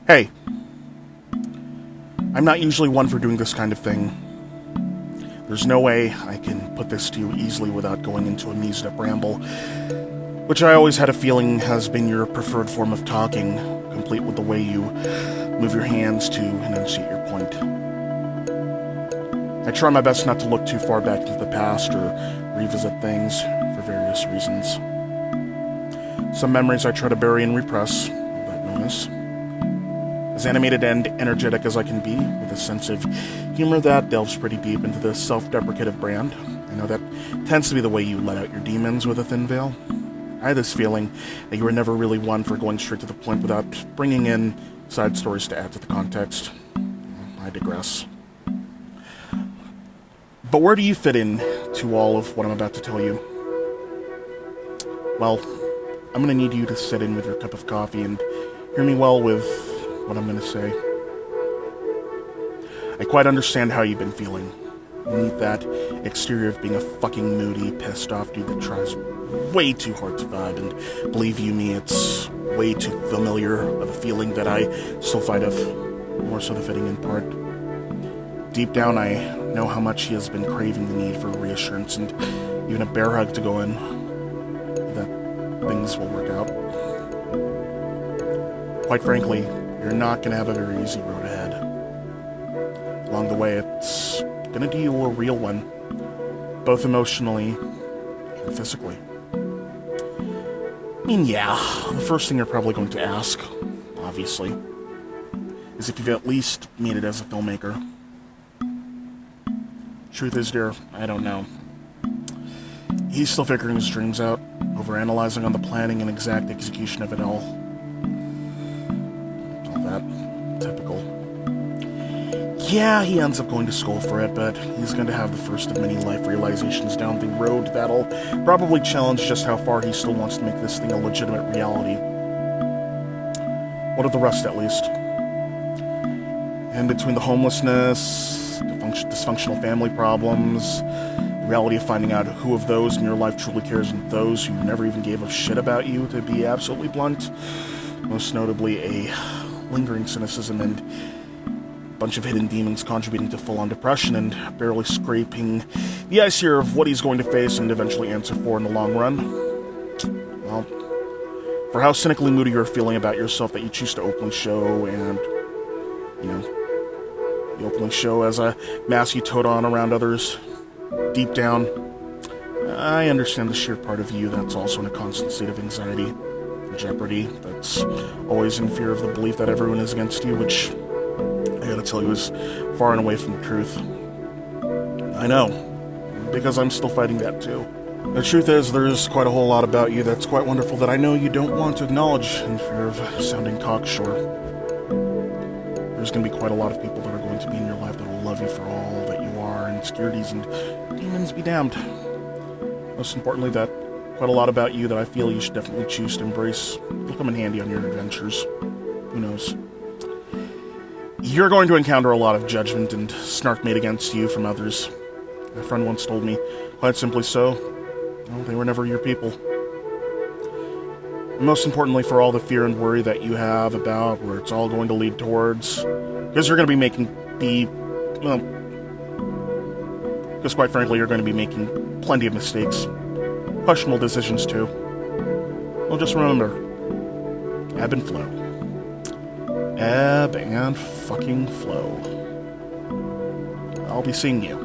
Hey, I'm not usually one for doing this kind of thing. There's no way I can put this to you easily without going into a musedup ramble, which I always had a feeling has been your preferred form of talking, complete with the way you move your hands to enunciate your point. I try my best not to look too far back into the past or revisit things for various reasons. Some memories I try to bury and repress, that notice. As animated and energetic as I can be, with a sense of humor that delves pretty deep into the self-deprecative brand. I know that tends to be the way you let out your demons with a thin veil. I had this feeling that you were never really one for going straight to the point without bringing in side stories to add to the context. I digress. But where do you fit in to all of what I'm about to tell you? Well, I'm going to need you to sit in with your cup of coffee and hear me well with what I'm going to say. I quite understand how you've been feeling. Beneath that exterior of being a fucking moody, pissed off dude that tries way too hard to vibe, and believe you me, it's way too familiar of a feeling that I still fight of, more so the fitting in part. Deep down, I know how much he has been craving the need for reassurance and even a bear hug to go in, that things will work out. Quite frankly, you're not going to have a very easy road ahead. Along the way, it's going to do you a real one, both emotionally and physically. I mean, yeah, the first thing you're probably going to ask, obviously, is if you've at least made it as a filmmaker. Truth is, dear, I don't know. He's still figuring his dreams out, overanalyzing on the planning and exact execution of it all. All that. Typical. Yeah, he ends up going to school for it, but he's going to have the first of many life realizations down the road that'll probably challenge just how far he still wants to make this thing a legitimate reality. What of the rest, at least? And between the homelessness, dysfunctional family problems, the reality of finding out who of those in your life truly cares and those who never even gave a shit about you, to be absolutely blunt, most notably a lingering cynicism and bunch of hidden demons contributing to full-on depression and barely scraping the ice here of what he's going to face and eventually answer for in the long run. Well, for how cynically moody you're feeling about yourself that you choose to openly show and, you openly show as a mask you tote on around others, deep down, I understand the sheer part of you that's also in a constant state of anxiety and jeopardy, that's always in fear of the belief that everyone is against you, which I gotta tell you is far and away from the truth. I know, because I'm still fighting that too. The truth is, there's quite a whole lot about you that's quite wonderful that I know you don't want to acknowledge in fear of sounding cocksure. There's gonna be quite a lot of people that are going to be in your life that will love you for all that you are, insecurities and demons be damned. Most importantly, that quite a lot about you that I feel you should definitely choose to embrace. Will come in handy on your adventures. Who knows? You're going to encounter a lot of judgment and snark made against you from others. My friend once told me, quite simply so, well, they were never your people. And most importantly, for all the fear and worry that you have about where it's all going to lead towards, because you're going to be making because quite frankly, you're going to be making plenty of mistakes, questionable decisions too. Well, just remember, ebb and flow. Ebb and fucking flow. I'll be seeing you.